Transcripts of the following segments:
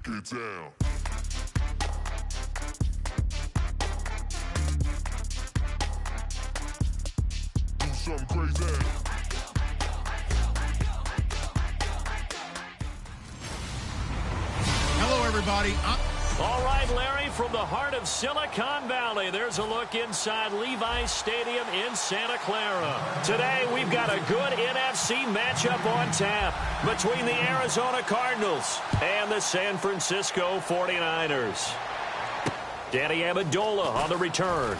Get down. Do something crazy. Hello, everybody. All right, Larry, from the heart of Silicon Valley, there's a look inside Levi's Stadium in Santa Clara. Today, we've got a good NFC matchup on tap between the Arizona Cardinals and the San Francisco 49ers. Danny Amendola on the return.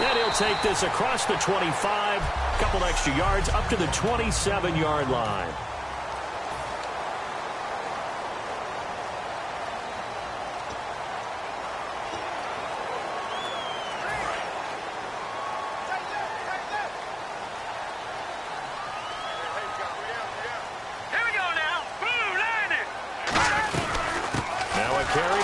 And he'll take this across the 25, a couple extra yards up to the 27-yard line.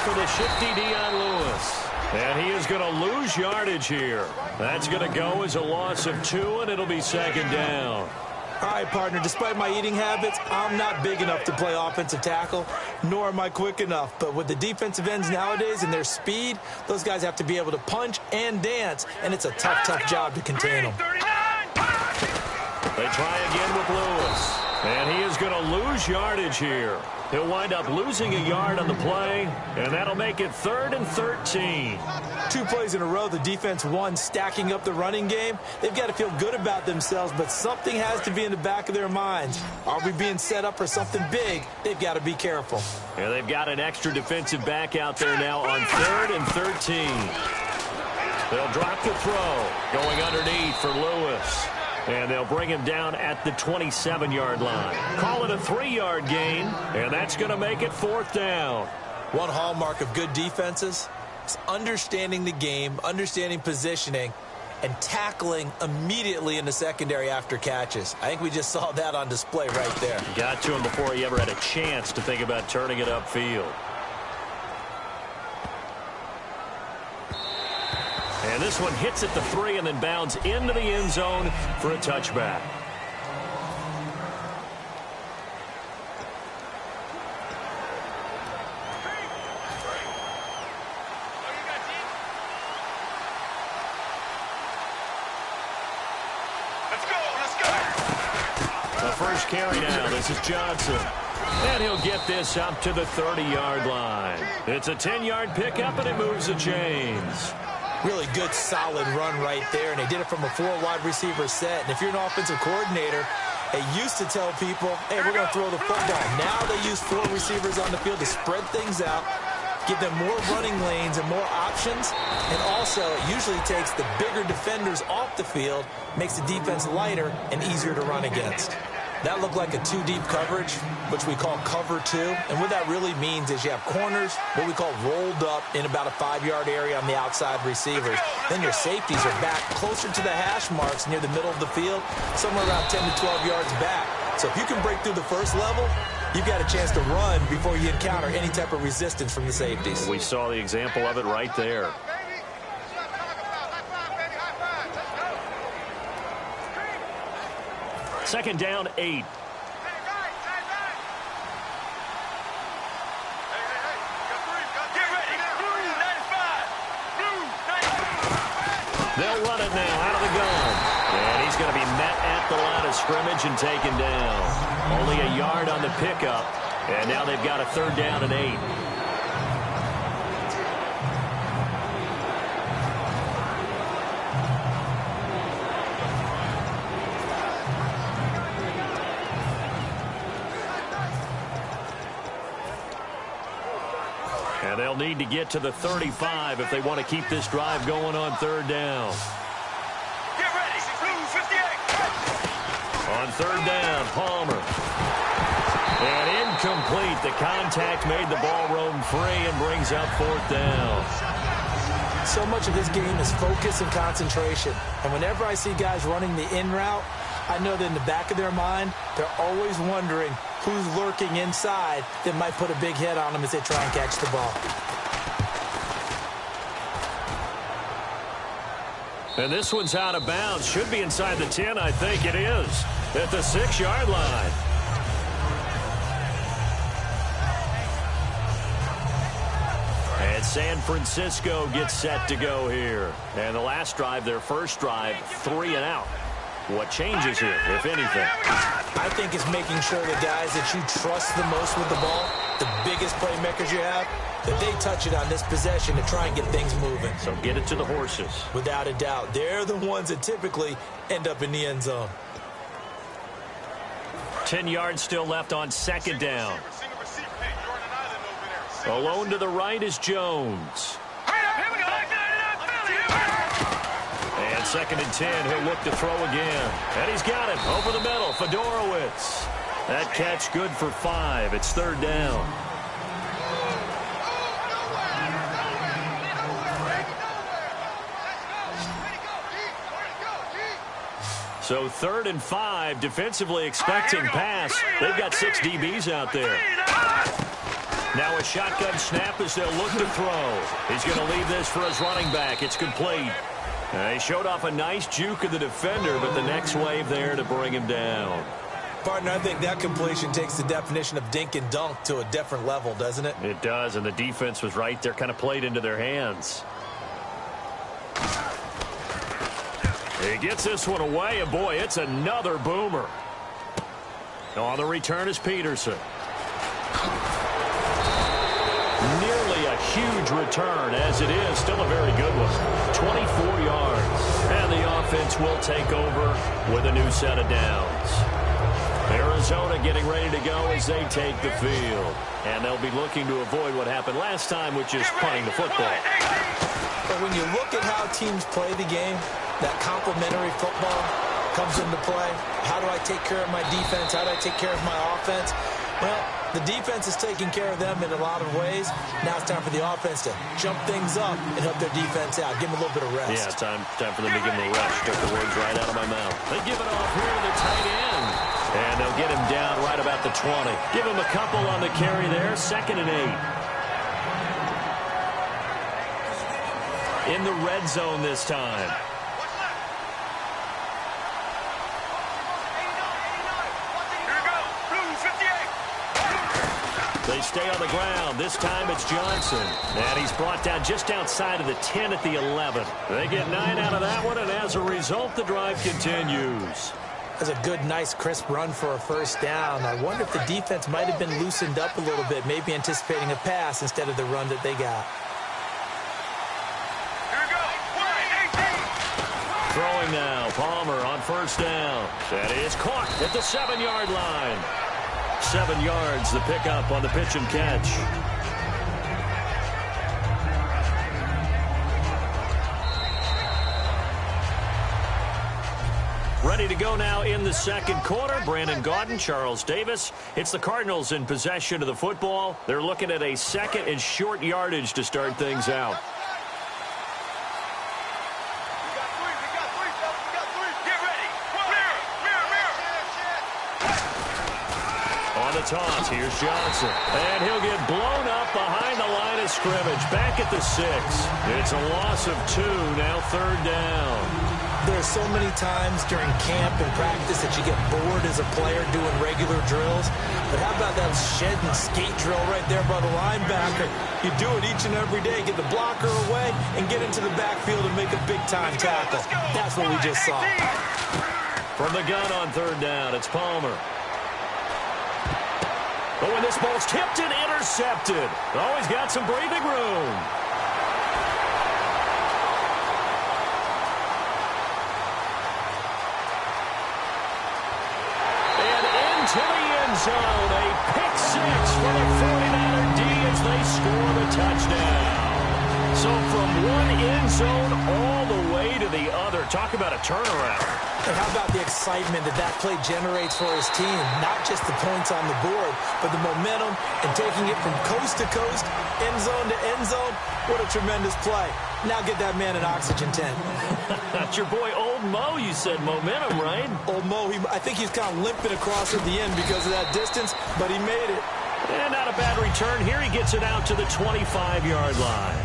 For the shifty Dion Lewis. And he is going to lose yardage here. That's going to go as a loss of 2, and it'll be second down. All right, partner, despite my eating habits, I'm not big enough to play offensive tackle, nor am I quick enough. But with the defensive ends nowadays and their speed, those guys have to be able to punch and dance, and it's a tough, tough job to contain them. They try again with Lewis. And he is going to lose yardage here. He'll wind up losing a yard on the play, and that'll make it 3rd and 13. 2 plays in a row, the defense won, stacking up the running game. They've got to feel good about themselves, but something has to be in the back of their minds. Are we being set up for something big? They've got to be careful. And they've got an extra defensive back out there now on 3rd and 13. They'll drop the throw, going underneath for Lewis. And they'll bring him down at the 27-yard line. Call it a 3-yard gain, and that's going to make it 4th down. One hallmark of good defenses is understanding the game, understanding positioning, and tackling immediately in the secondary after catches. I think we just saw that on display right there. Got to him before he ever had a chance to think about turning it upfield. And this one hits at the 3 and then bounds into the end zone for a touchback. Let's go. The first carry now. This is Johnson. And he'll get this up to the 30-yard line. It's a 10-yard pickup, and it moves the chains. Really good, solid run right there, and they did it from a 4-wide receiver set. And if you're an offensive coordinator, they used to tell people, hey, we're going to throw the football. Now they use 4 receivers on the field to spread things out, give them more running lanes and more options, and also it usually takes the bigger defenders off the field, makes the defense lighter and easier to run against. That looked like a 2-deep coverage, which we call cover 2. And what that really means is you have corners, what we call rolled up in about a 5-yard area on the outside receivers. Then your safeties are back closer to the hash marks near the middle of the field, somewhere around 10 to 12 yards back. So if you can break through the first level, you've got a chance to run before you encounter any type of resistance from the safeties. We saw the example of it right there. Second down, 8. They'll run it now out of the gun. And he's going to be met at the line of scrimmage and taken down. Only a yard on the pickup. And now they've got a 3rd down and 8. And they'll need to get to the 35 if they want to keep this drive going on 3rd down. Get ready. Blue 58. On 3rd down, Palmer. And incomplete. The contact made the ball roam free and brings up 4th down. So much of this game is focus and concentration. And whenever I see guys running the in route, I know that in the back of their mind, they're always wondering who's lurking inside that might put a big hit on them as they try and catch the ball. And this one's out of bounds. Should be inside the 10, I think it is. At the 6-yard line. San Francisco gets set to go here. And the last drive, their first drive, 3 and out. What changes here, if anything? I think it's making sure the guys that you trust the most with the ball, the biggest playmakers you have, that they touch it on this possession to try and get things moving. So get it to the horses. Without a doubt. They're the ones that typically end up in the end zone. 10 yards still left on second down. Alone to the right is Jones. And second and 10, he'll look to throw again. And he's got it over the middle. Fedorowicz. That catch good for 5. It's third down. So 3rd and 5, defensively expecting pass. They've got 6 DBs out there. Now a shotgun snap as they'll look to throw. He's going to leave this for his running back. It's complete. He showed off a nice juke of the defender, but the next wave there to bring him down. Partner, I think that completion takes the definition of dink and dunk to a different level, doesn't it? It does, and the defense was right there, kind of played into their hands. He gets this one away, and boy, it's another boomer. On the return is Peterson. Nearly a huge return, as it is still a very good one. 24 yards, and the offense will take over with a new set of downs. Arizona getting ready to go as they take the field. And they'll be looking to avoid what happened last time, which is punting the football. But when you look at how teams play the game, that complementary football comes into play. How do I take care of my defense? How do I take care of my offense? Well, the defense is taking care of them in a lot of ways. Now it's time for the offense to jump things up and help their defense out. Give them a little bit of rest. Yeah, time for them to give them a rest. Took the words right out of my mouth. They give it off here to the tight end. And they'll get him down right about the 20. Give him a couple on the carry there. 2nd and 8. In the red zone this time. They stay on the ground. This time it's Johnson. And he's brought down just outside of the 10 at the 11. They get 9 out of that one, and as a result, the drive continues. That's a good, nice, crisp run for a first down. I wonder if the defense might have been loosened up a little bit, maybe anticipating a pass instead of the run that they got. Throwing now, Palmer on first down. That is caught at the 7-yard line. 7 yards, the pickup on the pitch and catch. Ready to go now in the second quarter. Brandon Gaudin, Charles Davis. It's the Cardinals in possession of the football. They're looking at a 2nd and short yardage to start things out. Toss. Here's Johnson. And he'll get blown up behind the line of scrimmage. Back at the 6. It's a loss of 2. Now 3rd down. There's so many times during camp and practice that you get bored as a player doing regular drills. But how about that shed and skate drill right there by the linebacker? You do it each and every day. Get the blocker away and get into the backfield and make a big-time tackle. That's what we just saw. From the gun on 3rd down, it's Palmer. But when this ball's tipped and intercepted, always got some breathing room. And into the end zone, a pick 6 for the 49er D as they score the touchdown. So from one end zone all the way to the other. Talk about a turnaround. And how about the excitement that that play generates for his team? Not just the points on the board, but the momentum and taking it from coast to coast, end zone to end zone. What a tremendous play. Now get that man an oxygen tent. That's your boy Old Mo, you said. Momentum, right? Old Mo, I think he's kind of limping across at the end because of that distance, but he made it. And not a bad return here. He gets it out to the 25-yard line.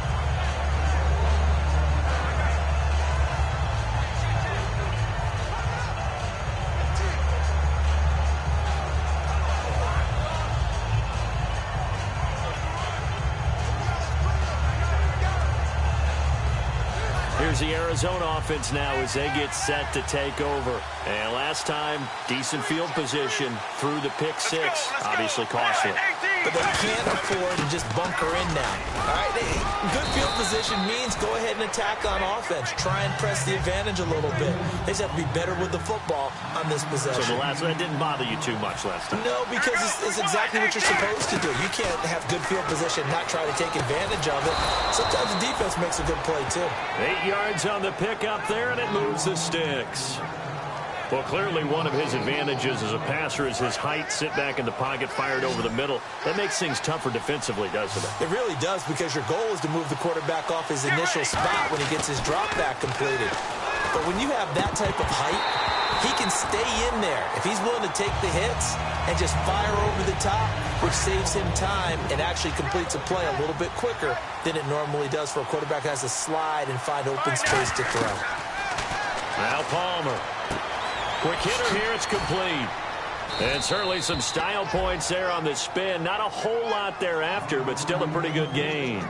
Here's the Arizona offense now as they get set to take over. And last time, decent field position through the pick six. Obviously costly. But they can't afford to just bunker in now. All right, good field position means go ahead and attack on offense. Try and press the advantage a little bit. They just have to be better with the football on this possession. So that didn't bother you too much last time? No, because it's exactly what you're supposed to do. You can't have good field position and not try to take advantage of it. Sometimes the defense makes a good play, too. 8 yards on the pickup there, and it moves the sticks. Well, clearly one of his advantages as a passer is his height. Sit back in the pocket, fired over the middle. That makes things tougher defensively, doesn't it? It really does, because your goal is to move the quarterback off his initial spot when he gets his drop back completed. But when you have that type of height, he can stay in there. If he's willing to take the hits and just fire over the top, which saves him time and actually completes a play a little bit quicker than it normally does for a quarterback that has to slide and find open space to throw. Now Palmer. Quick hitter here, it's complete. And certainly some style points there on the spin. Not a whole lot thereafter, but still a pretty good gain.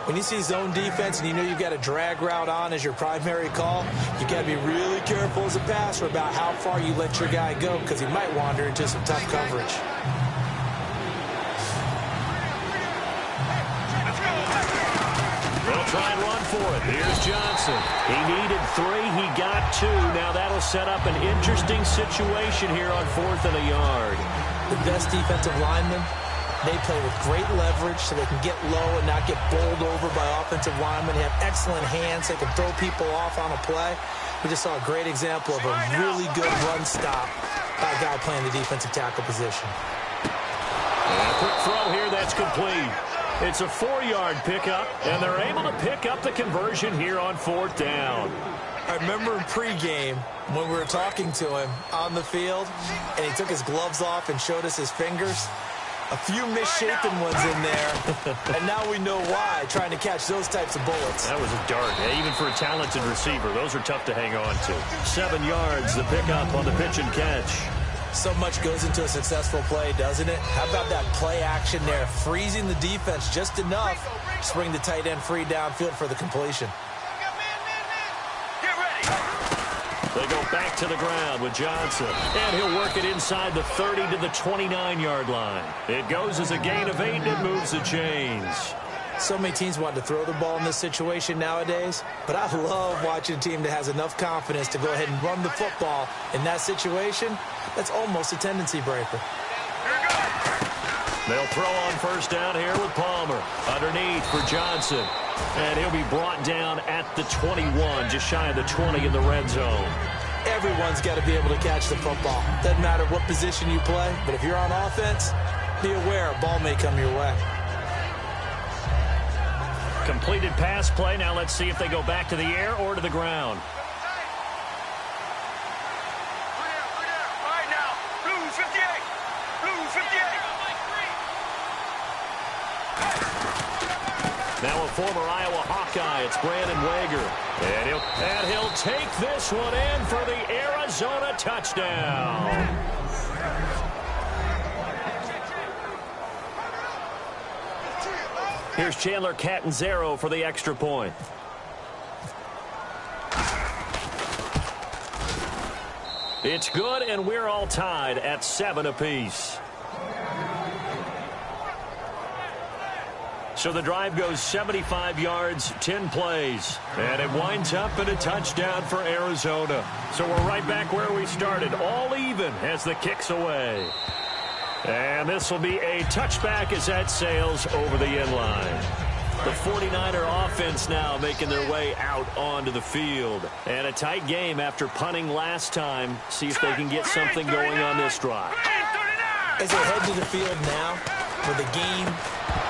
When you see zone defense and you know you've got a drag route on as your primary call, you've got to be really careful as a passer about how far you let your guy go, because he might wander into some tough coverage. They'll try and run for it. Here's Johnson. He needed 3. He got 2. Now that'll set up an interesting situation here on 4th and a yard. The best defensive linemen, they play with great leverage so they can get low and not get bowled over by offensive linemen. They have excellent hands. They can throw people off on a play. We just saw a great example of a really good run stop by a guy playing the defensive tackle position. And a quick throw here, that's complete. It's a 4-yard pickup, and they're able to pick up the conversion here on 4th down. I remember in pregame when we were talking to him on the field, and he took his gloves off and showed us his fingers. A few misshapen ones in there, and now we know why, trying to catch those types of bullets. That was a dart. Even for a talented receiver, those are tough to hang on to. 7 yards, the pickup on the pitch and catch. So much goes into a successful play, doesn't it? How about that play action there, freezing the defense just enough to bring the tight end free downfield for the completion. Get ready. They go back to the ground with Johnson, and he'll work it inside the 30 to the 29-yard line. It goes as a gain of 8, and it moves the chains. So many teams want to throw the ball in this situation nowadays, but I love watching a team that has enough confidence to go ahead and run the football. In that situation, that's almost a tendency breaker. They'll throw on 1st down here with Palmer. Underneath for Johnson. And he'll be brought down at the 21, just shy of the 20 in the red zone. Everyone's got to be able to catch the football. Doesn't matter what position you play, but if you're on offense, be aware a ball may come your way. Completed pass play. Now let's see if they go back to the air or to the ground. All right, now. Blue 58. Blue 58. Now a former Iowa Hawkeye, it's Brandon Wager. And he'll take this one in for the Arizona touchdown. Here's Chandler Catanzaro for the extra point. It's good, and we're all tied at 7 apiece. So the drive goes 75 yards, 10 plays, and it winds up in a touchdown for Arizona. So we're right back where we started, all even as the kick's away. And this will be a touchback as that sails over the end line. The 49er offense now making their way out onto the field. And a tight game after punting last time. See if they can get something going on this drive. As they head to the field now, with the game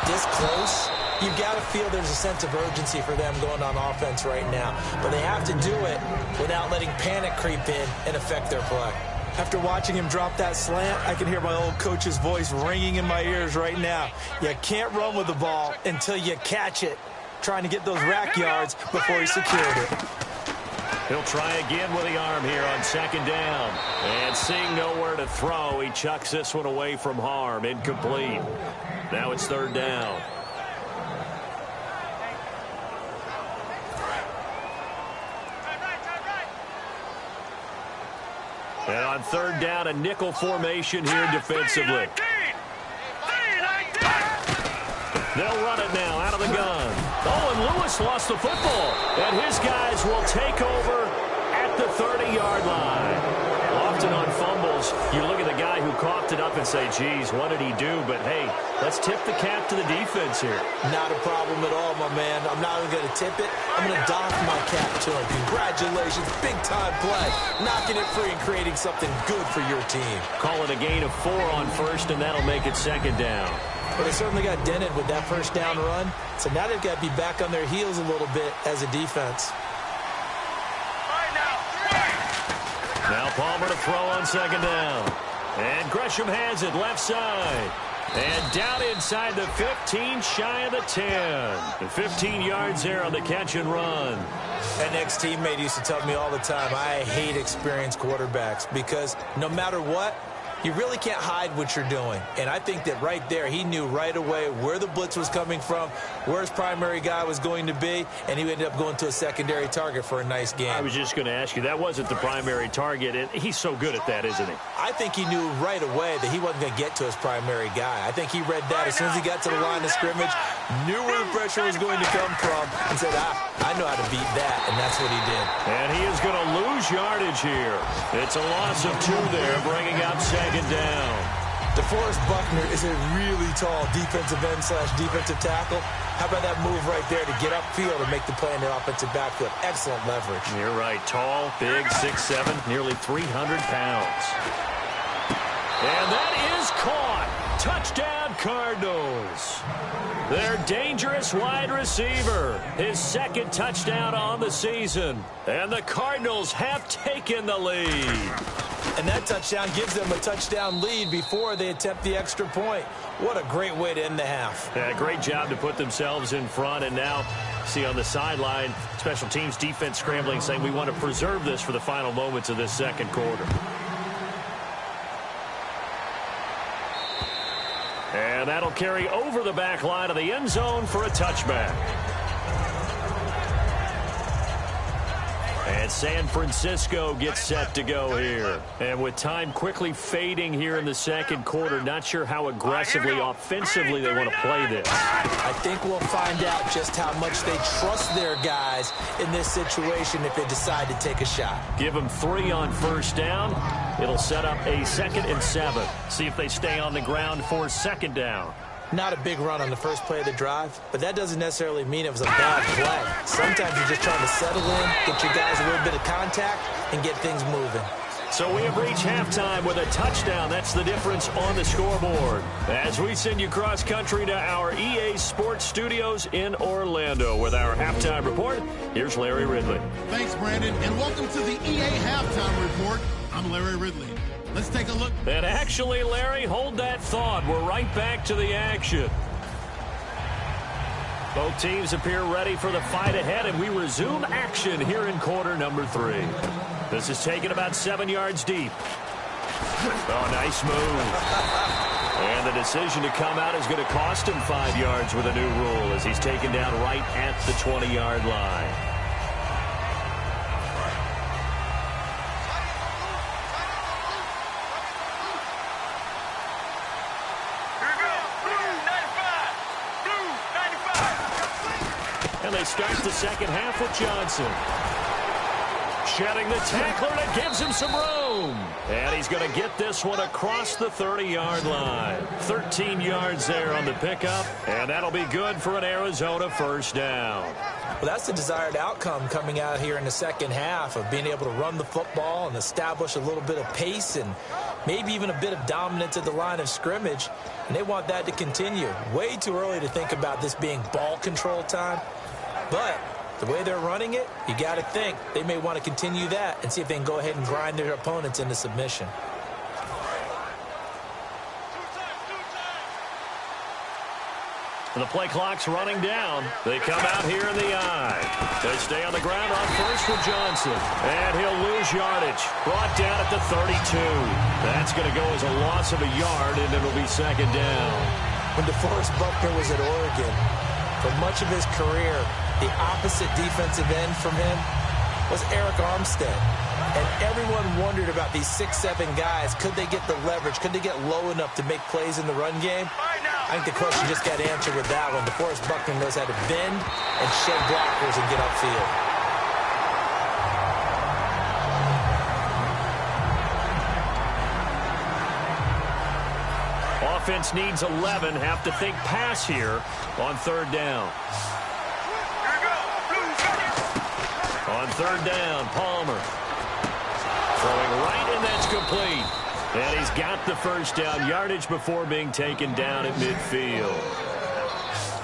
this close, you've got to feel there's a sense of urgency for them going on offense right now. But they have to do it without letting panic creep in and affect their play. After watching him drop that slant, I can hear my old coach's voice ringing in my ears right now. You can't run with the ball until you catch it. Trying to get those rack yards before he secured it. He'll try again with the arm here on 2nd down. And seeing nowhere to throw, he chucks this one away from harm. Incomplete. Now it's 3rd down. On third down, a nickel formation here defensively. They'll run it now out of the gun. Oh, and Lewis lost the football. And his guys will take over at the 30-yard line. Often on fumbles, you look at the guy who coughed it up and say, geez, what did he do? But, hey, let's tip the cap to the defense here. Not a problem at all, my man. I'm not even going to tip it. I'm going to doff my cap to him. Congratulations. Big-time play. Knocking it free and creating something good for your team. Call it a gain of 4 on first, and that'll make it second down. Well, they certainly got dented with that first down run. So now they've got to be back on their heels a little bit as a defense. Now Palmer to throw on second down. And Gresham has it left side. And down inside the 15, shy of the 10. The 15 yards there on the catch and run. An ex-teammate used to tell me all the time, I hate experienced quarterbacks because no matter what, you really can't hide what you're doing. And I think that right there, he knew right away where the blitz was coming from, where his primary guy was going to be, and he ended up going to a secondary target for a nice game. I was just going to ask you, that wasn't the primary target. And he's so good at that, isn't he? I think he knew right away that he wasn't going to get to his primary guy. I think he read that as soon as he got to the line of scrimmage, knew where the pressure was going to come from, and said, I know how to beat that, and that's what he did. And he is going to lose yardage here. It's a loss of 2 there, bringing up second down. DeForest Buckner is a really tall defensive end / defensive tackle. How about that move right there to get upfield and make the play in the offensive backfield? Excellent leverage. You're right. Tall, big, 6'7", nearly 300 pounds. And that is caught. Touchdown, Cardinals. Their dangerous wide receiver. His second touchdown on the season. And the Cardinals have taken the lead. And that touchdown gives them a touchdown lead before they attempt the extra point. What a great way to end the half. Yeah, great job to put themselves in front. And now, see on the sideline, special teams defense scrambling, saying we want to preserve this for the final moments of this second quarter. And that'll carry over the back line of the end zone for a touchback. And San Francisco gets set to go here. And with time quickly fading here in the second quarter, not sure how aggressively, offensively they want to play this. I think we'll find out just how much they trust their guys in this situation if they decide to take a shot. Give them 3 on first down. It'll set up a 2nd and 7. See if they stay on the ground for second down. Not a big run on the first play of the drive, but that doesn't necessarily mean it was a bad play. Sometimes you're just trying to settle in, get your guys a little bit of contact, and get things moving. So we have reached halftime with a touchdown. That's the difference on the scoreboard. As we send you cross-country to our EA Sports Studios in Orlando with our halftime report, here's Larry Ridley. Thanks, Brandon, and welcome to the EA Halftime Report. I'm Larry Ridley. Let's take a look. And actually, Larry, hold that thought. We're right back to the action. Both teams appear ready for the fight ahead, and we resume action here in quarter number 3. This is taken about 7 yards deep. Oh, nice move. And the decision to come out is going to cost him 5 yards with a new rule as he's taken down right at the 20-yard line. And they start the second half with Johnson. Shedding the tackler, and it gives him some room. And he's going to get this one across the 30-yard line. 13 yards there on the pickup, and that'll be good for an Arizona first down. Well, that's the desired outcome coming out here in the second half of being able to run the football and establish a little bit of pace and maybe even a bit of dominance at the line of scrimmage. And they want that to continue. Way too early to think about this being ball control time. But the way they're running it, you got to think they may want to continue that and see if they can go ahead and grind their opponents into submission. The play clock's running down. They come out here in the eye. They stay on the ground on first for Johnson. And he'll lose yardage. Brought down at the 32. That's going to go as a loss of a yard, and it'll be second down. When DeForest Buckner was at Oregon, for much of his career, the opposite defensive end from him was Eric Armstead. And everyone wondered about these 6'7" guys. Could they get the leverage? Could they get low enough to make plays in the run game? I think the question just got answered with that one. DeForest Buckner knows how to bend and shed blockers and get upfield. Offense needs 11. Have to think pass here on third down. On third down, Palmer. Throwing right, and that's complete. And he's got the first down. Yardage before being taken down at midfield.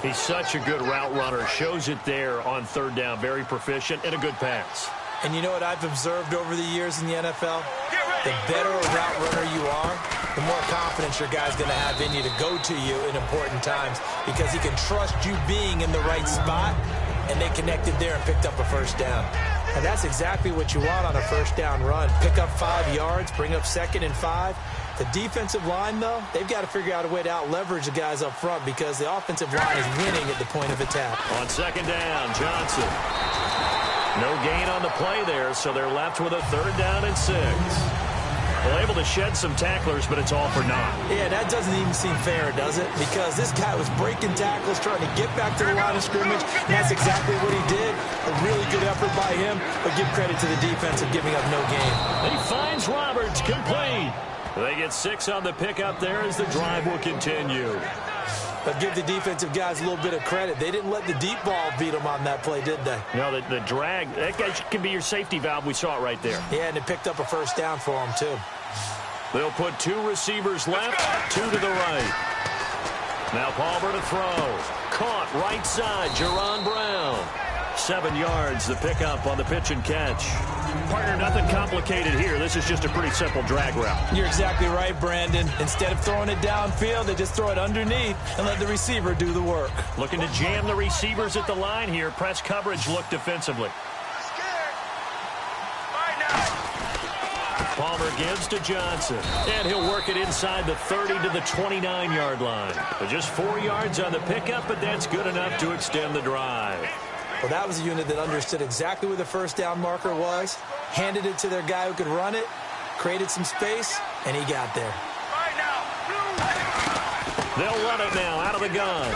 He's such a good route runner. Shows it there on third down. Very proficient and a good pass. And you know what I've observed over the years in the NFL? The better a route runner you are, the more confidence your guy's going to have in you to go to you in important times because he can trust you being in the right spot, and they connected there and picked up a first down. And that's exactly what you want on a first down run. Pick up 5 yards, bring up 2nd and 5. The defensive line, though, they've got to figure out a way to out-leverage the guys up front because the offensive line is winning at the point of attack. On second down, Johnson. No gain on the play there, so they're left with a third down and 6. Well, able to shed some tacklers, but it's all for naught. Yeah, that doesn't even seem fair, does it? Because this guy was breaking tackles, trying to get back to the line of scrimmage, and that's exactly what he did. A really good effort by him, but give credit to the defense of giving up no gain. He finds Roberts, complete. They get 6 on the pickup there as the drive will continue. But give the defensive guys a little bit of credit. They didn't let the deep ball beat them on that play, did they? No, the drag, that guy can be your safety valve. We saw it right there. Yeah, and it picked up a first down for them, too. They'll put 2 receivers left, 2 to the right. Now Palmer to throw. Caught right side, Jerron Brown. 7 yards, the pickup on the pitch and catch. Partner, nothing complicated here. This is just a pretty simple drag route. You're exactly right, Brandon. Instead of throwing it downfield, they just throw it underneath and let the receiver do the work. Looking to jam the receivers at the line here. Press coverage look defensively. Palmer gives to Johnson, and he'll work it inside the 30 to the 29-yard line. But just 4 yards on the pickup, but that's good enough to extend the drive. Well, that was a unit that understood exactly where the first down marker was, handed it to their guy who could run it, created some space, and he got there. They'll run it now out of the gun.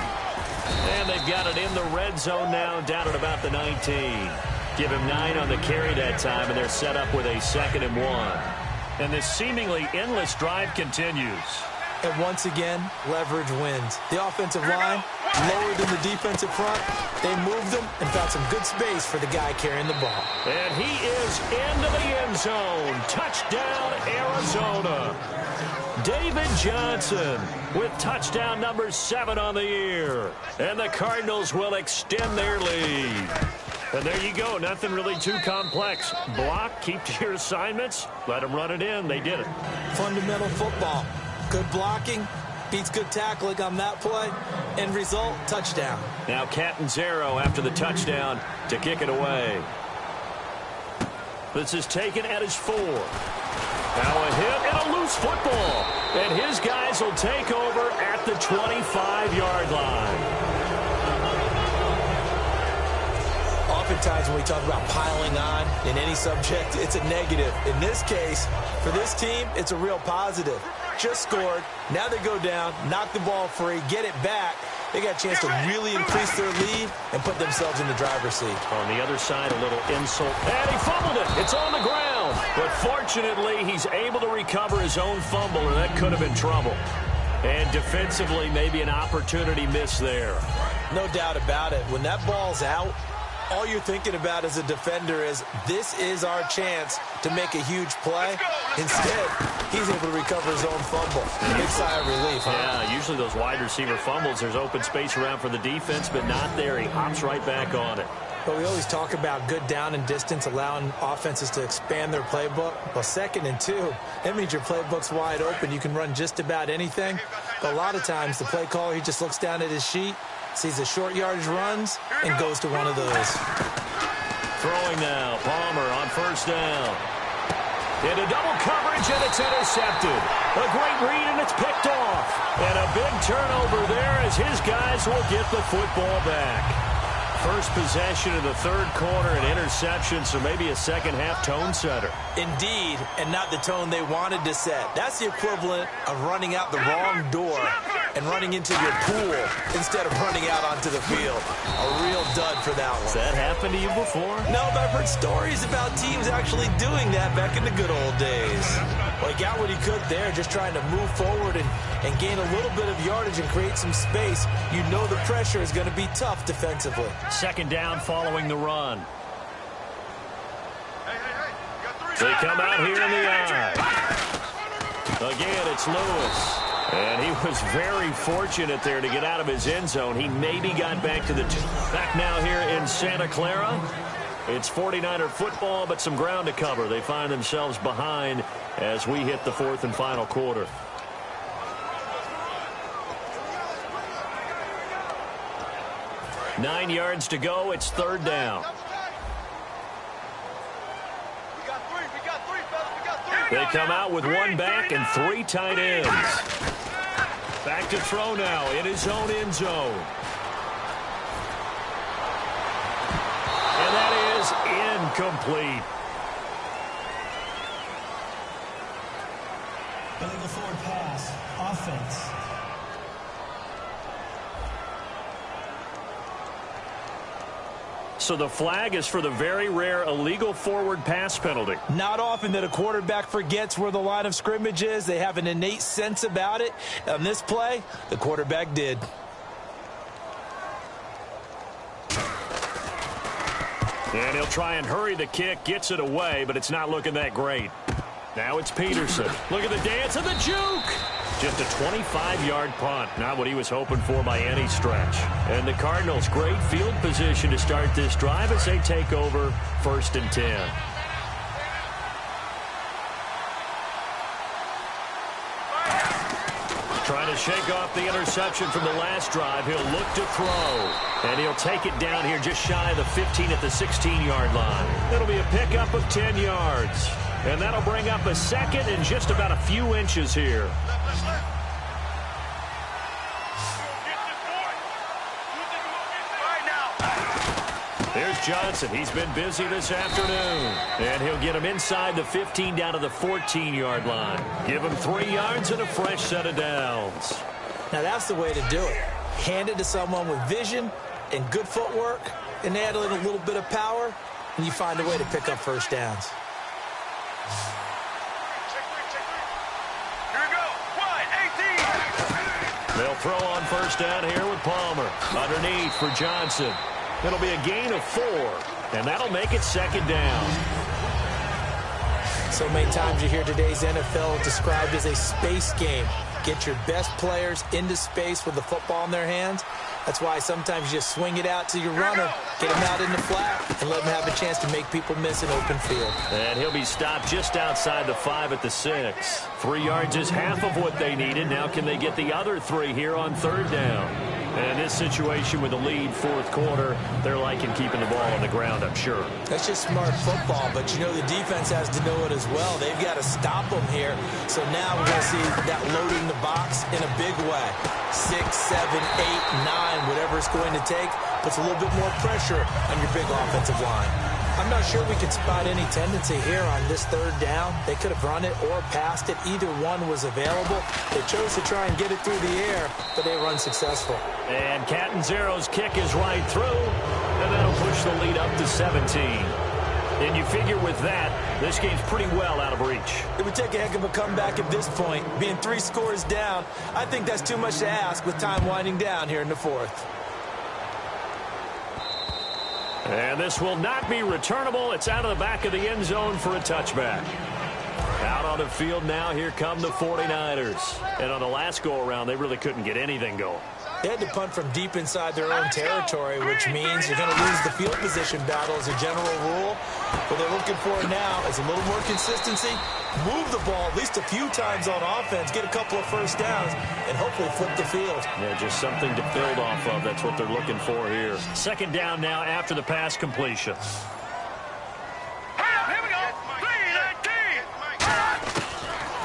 And they've got it in the red zone now, down at about the 19. Give him 9 on the carry that time, and they're set up with a 2nd and 1. And this seemingly endless drive continues. And once again, leverage wins. The offensive line, lower than the defensive front, they moved them and found some good space for the guy carrying the ball. And he is into the end zone. Touchdown, Arizona. David Johnson with touchdown number 7 on the year. And the Cardinals will extend their lead. And there you go. Nothing really too complex. Block, keep to your assignments, let them run it in. They did it. Fundamental football. Good blocking, beats good tackling on that play. End result, touchdown. Now Catanzaro after the touchdown to kick it away. This is taken at his 4. Now a hit and a loose football. And his guys will take over at the 25-yard line. Oftentimes when we talk about piling on in any subject, it's a negative. In this case, for this team, it's a real positive. Just scored. Now they go down, knock the ball free, get it back. They got a chance to really increase their lead and put themselves in the driver's seat. On the other side, a little insult. And he fumbled it. It's on the ground. But fortunately, he's able to recover his own fumble, and that could have been trouble. And defensively, maybe an opportunity miss there. No doubt about it. When that ball's out, all you're thinking about as a defender is, this is our chance to make a huge play. Instead, he's able to recover his own fumble. Big sigh of relief, huh? Yeah, usually those wide receiver fumbles, there's open space around for the defense, but not there. He hops right back on it. But we always talk about good down and distance, allowing offenses to expand their playbook. Well, 2nd and 2, that means your playbook's wide open. You can run just about anything. But a lot of times, the play caller, he just looks down at his sheet, sees the short yardage runs, and goes to one of those. Throwing now, Palmer on first down. Into double coverage, and it's intercepted. A great read, and it's picked off. And a big turnover there as his guys will get the football back. First possession of the third quarter, an interception, so maybe a second-half tone setter. Indeed, and not the tone they wanted to set. That's the equivalent of running out the wrong door and running into your pool instead of running out onto the field. A real dud for that one. Has that happened to you before? No, but I've heard stories about teams actually doing that back in the good old days. Well, he got what he could there, just trying to move forward and gain a little bit of yardage and create some space. You know the pressure is going to be tough defensively. Second down following the run. They come out here in the eye. Again, it's Lewis. And he was very fortunate there to get out of his end zone. He maybe got back to the back now here in Santa Clara. It's 49er football, but some ground to cover. They find themselves behind as we hit the fourth and final quarter. Nine yards to go. It's third down. They come out with one back and three tight ends. Back to throw now in his own end zone. And that is incomplete. Illegal forward pass. Offense. So the flag is for the very rare illegal forward pass penalty. Not often that a quarterback forgets where the line of scrimmage is. They have an innate sense about it. On this play, the quarterback did. And he'll try and hurry the kick, gets it away, but it's not looking that great. Now it's Peterson. Look at the dance and the juke. Just a 25-yard punt. Not what he was hoping for by any stretch. And the Cardinals, great field position to start this drive as they take over 1st and 10. Trying to shake off the interception from the last drive. He'll look to throw. And he'll take it down here just shy of the 15 at the 16-yard line. It'll be a pickup of 10 yards. And that'll bring up a second and just about a few inches here. Here's Johnson. He's been busy this afternoon. And he'll get him inside the 15 down to the 14-yard line. Give him 3 yards and a fresh set of downs. Now that's the way to do it. Hand it to someone with vision and good footwork and add in a little bit of power, and you find a way to pick up first downs. They'll throw on first down here with Palmer. Underneath for Johnson. It'll be a gain of 4, and that'll make it second down. So many times you hear today's NFL described as a space game. Get your best players into space with the football in their hands. That's why sometimes you just swing it out to your runner, get him out in the flat, and let him have a chance to make people miss an open field. And he'll be stopped just outside the 5 at the 6. 3 yards is half of what they needed. Now can they get the other 3 here on third down? And in this situation with the lead fourth quarter, they're liking keeping the ball on the ground, I'm sure. That's just smart football, but you know the defense has to know it as well. They've got to stop them here. So now we're going to see that loading the box in a big way. 6, 7, 8, 9, whatever it's going to take, puts a little bit more pressure on your big offensive line. I'm not sure we could spot any tendency here on this third down. They could have run it or passed it. Either one was available. They chose to try and get it through the air, but they were unsuccessful. And Catanzaro's kick is right through, and that'll push the lead up to 17. And you figure with that, this game's pretty well out of reach. It would take a heck of a comeback at this point. Being 3 scores down, I think that's too much to ask with time winding down here in the fourth. And this will not be returnable. It's out of the back of the end zone for a touchback. Out on the field now, here come the 49ers. And on the last go-around, they really couldn't get anything going. They had to punt from deep inside their own territory, which means you're going to lose the field position battle as a general rule. What they're looking for now is a little more consistency, move the ball at least a few times on offense, get a couple of first downs, and hopefully flip the field. Yeah, just something to build off of. That's what they're looking for here. Second down now after the pass completion. Here we go.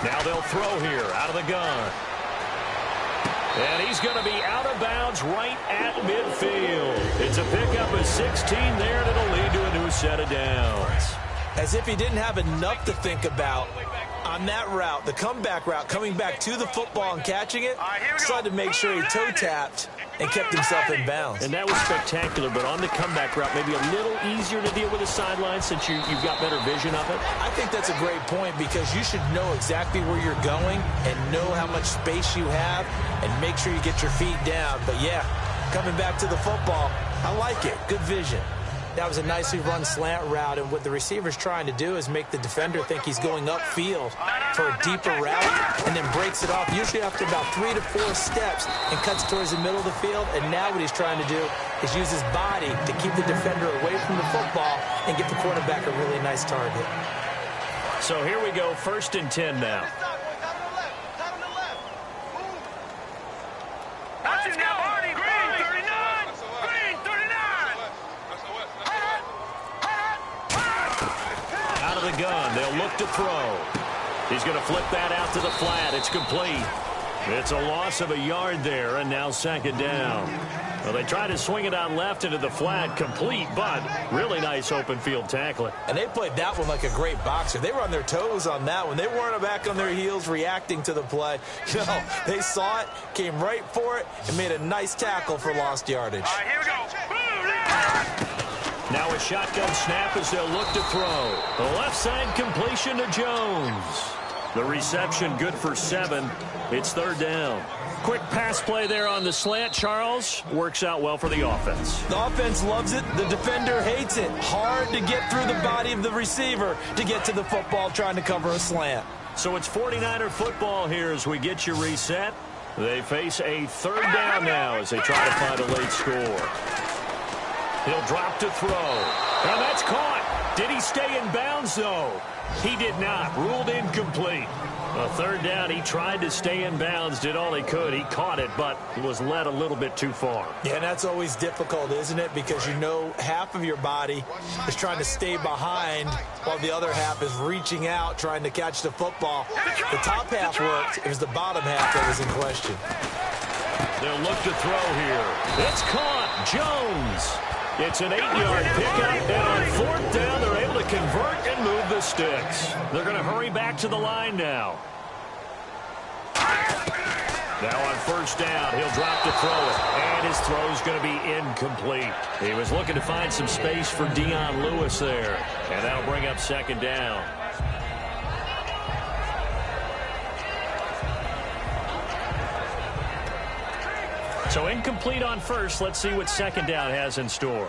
Now they'll throw here out of the gun. And he's going to be out of bounds right at midfield. It's a pick up a 16 there, and it'll lead to a new set of downs. As if he didn't have enough to think about on that route, the comeback route, coming back to the football and catching it, decided to make sure he toe-tapped and kept himself in bounds. And that was spectacular, but on the comeback route, maybe a little easier to deal with the sideline since you've got better vision of it? I think that's a great point because you should know exactly where you're going and know how much space you have and make sure you get your feet down. But, yeah, coming back to the football, I like it. Good vision. That was a nicely run slant route, and what the receiver's trying to do is make the defender think he's going upfield for a deeper route and then breaks it off, usually after about 3 to 4 steps, and cuts towards the middle of the field. And now what he's trying to do is use his body to keep the defender away from the football and get the quarterback a really nice target. So here we go, 1st and 10 now. Out of the gun, they'll look to throw. He's going to flip that out to the flat. It's complete. It's a loss of a yard there, and now 2nd down. Well, they try to swing it out left into the flat, complete, but really nice open field tackling. And they played that one like a great boxer. They were on their toes on that one. They weren't back on their heels reacting to the play. No, they saw it, came right for it, and made a nice tackle for lost yardage. All right, here we go. Now a shotgun snap as they'll look to throw. The left side completion to Jones. The reception good for 7. It's 3rd down. Quick pass play there on the slant, Charles. Works out well for the offense. The offense loves it. The defender hates it. Hard to get through the body of the receiver to get to the football trying to cover a slant. So it's 49er football here as we get you reset. They face a 3rd down now as they try to find a late score. He'll drop to throw. And that's caught. Did he stay in bounds, though? He did not. Ruled incomplete. A 3rd down, he tried to stay in bounds, did all he could. He caught it, but was led a little bit too far. Yeah, and that's always difficult, isn't it? Because you know half of your body is trying to stay behind while the other half is reaching out, trying to catch the football. The top half worked. It was the bottom half that was in question. They'll look to throw here. It's caught. Jones. It's an 8-yard pickup, and on 4th down, they're able to convert and move the sticks. They're going to hurry back to the line now. Now on 1st down, he'll drop to throw it, and his throw's going to be incomplete. He was looking to find some space for Dion Lewis there, and that'll bring up 2nd down. So incomplete on 1st. Let's see what 2nd down has in store.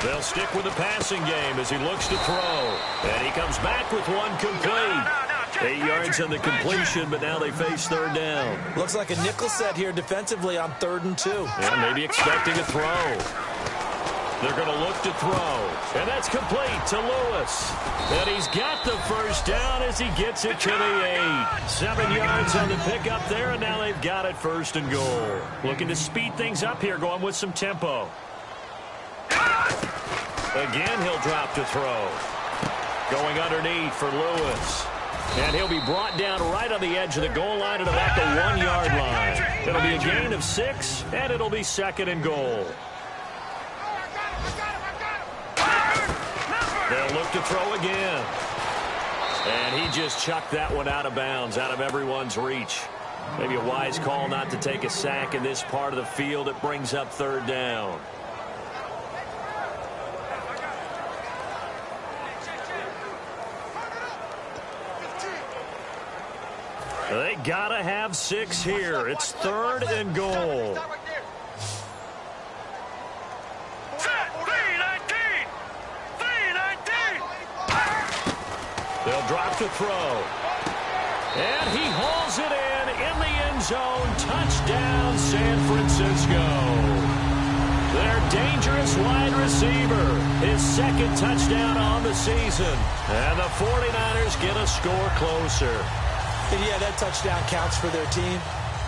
They'll stick with the passing game as he looks to throw. And he comes back with one complete. 8 yards on the completion, but now they face 3rd down. Looks like a nickel set here defensively on 3rd and 2. Yeah, maybe expecting a throw. They're going to look to throw. And that's complete to Lewis. And he's got the 1st down as he gets it to the 8. 7 yards on the pickup there, and now they've got it 1st and goal. Looking to speed things up here, going with some tempo. Again, he'll drop to throw. Going underneath for Lewis. And he'll be brought down right on the edge of the goal line at about the 1-yard line. It'll be a gain of 6, and it'll be 2nd and goal. They'll look to throw again. And he just chucked that one out of bounds, out of everyone's reach. Maybe a wise call not to take a sack in this part of the field. It brings up 3rd down. They gotta have 6 here. It's 3rd and goal. They'll drop to throw. And he hauls it in the end zone. Touchdown, San Francisco. Their dangerous wide receiver. His 2nd touchdown on the season. And the 49ers get a score closer. Yeah, that touchdown counts for their team,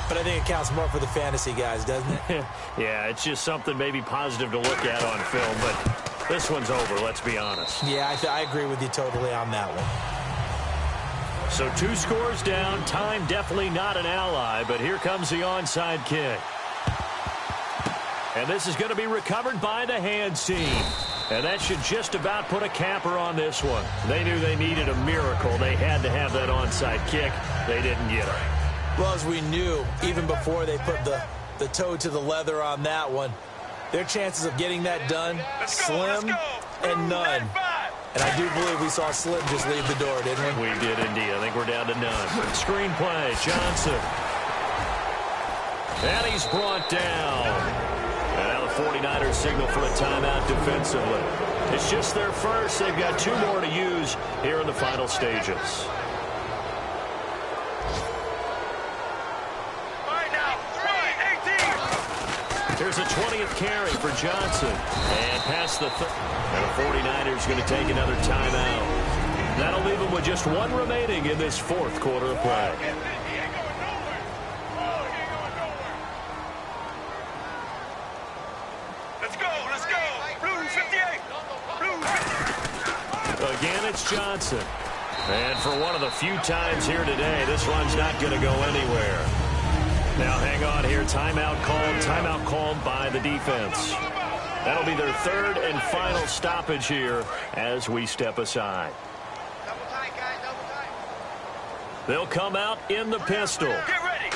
but I think it counts more for the fantasy guys, doesn't it? Yeah, it's just something maybe positive to look at on film, but this one's over, let's be honest. Yeah, I agree with you totally on that one. So 2 scores down. Time definitely not an ally, but here comes the onside kick. And this is going to be recovered by the hands team. And that should just about put a capper on this one. They knew they needed a miracle. They had to have that onside kick. They didn't get it. Well, as we knew, even before they put the toe to the leather on that one, their chances of getting that done, slim and none. And I do believe we saw Slim just leave the door, didn't we? We did indeed. I think we're down to none. Screenplay, Johnson. And he's brought down. And now the 49ers signal for a timeout defensively. It's just their first. They've got 2 more to use here in the final stages. Here's a 20th carry for Johnson. And past the and the 49ers going to take another timeout. That'll leave them with just 1 remaining in this 4th quarter of play. Let's go. Blue 58. Blue 58. Again, it's Johnson. And for one of the few times here today, this run's not going to go anywhere. Now, hang on here. Timeout called by the defense. That'll be their 3rd and final stoppage here as we step aside. Double tight, guys. Double tight. They'll come out in the pistol. Get ready.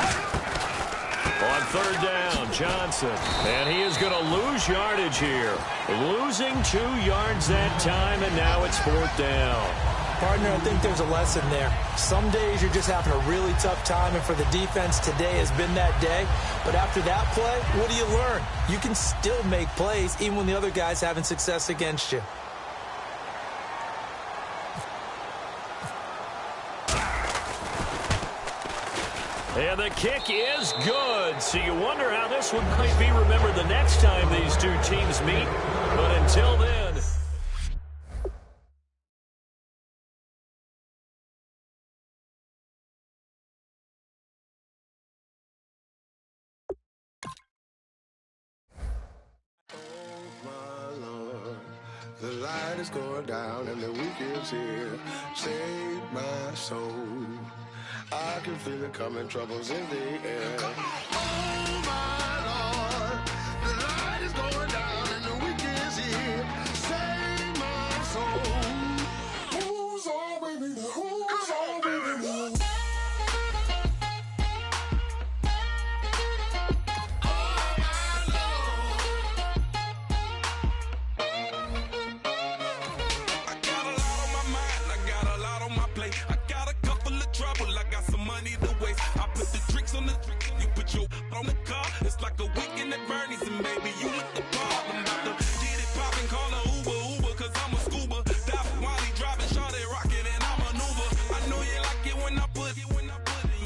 On 3rd down, Johnson. And he is going to lose yardage here. Losing 2 yards that time, and now it's 4th down. Partner, I think there's a lesson there. Some days you're just having a really tough time, and for the defense, today has been that day. But after that play, what do you learn? You can still make plays even when the other guy's having success against you. And the kick is good. So you wonder how this one might be remembered the next time these 2 teams meet. But until then... The light is going down and the week is here. Save my soul. I can feel it coming, troubles in the air. Oh my Lord, the light is going down and the week is here. Save my soul. Who's all with me? Who's all with me? On the car, it's like a weekend at Bernie's, and baby, you with the bar. I'm about to get it poppin', call a Uber, cause I'm a scuba. Dive while he driving, shawty rockin', and I maneuver. I know you like it when I put it,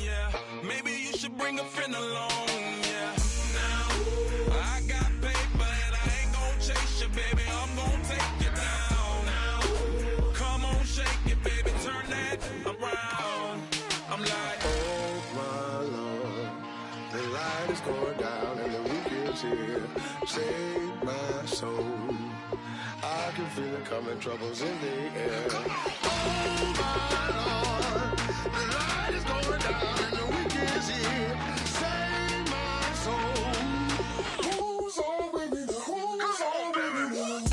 yeah. Maybe you should bring a friend along, yeah. Now, I got paper, and I ain't gon' chase you, baby. I'm gon' take you down. Now, come on, shake it, baby, turn that around. I'm like, oh my Lord. The light is going down and the week is here. Save my soul. I can feel it coming, troubles in the air. Oh my Lord, the light is going down and the week is here. Save my soul. Who's on with me? Who's on with me?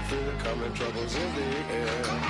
Feel it coming, troubles in the air.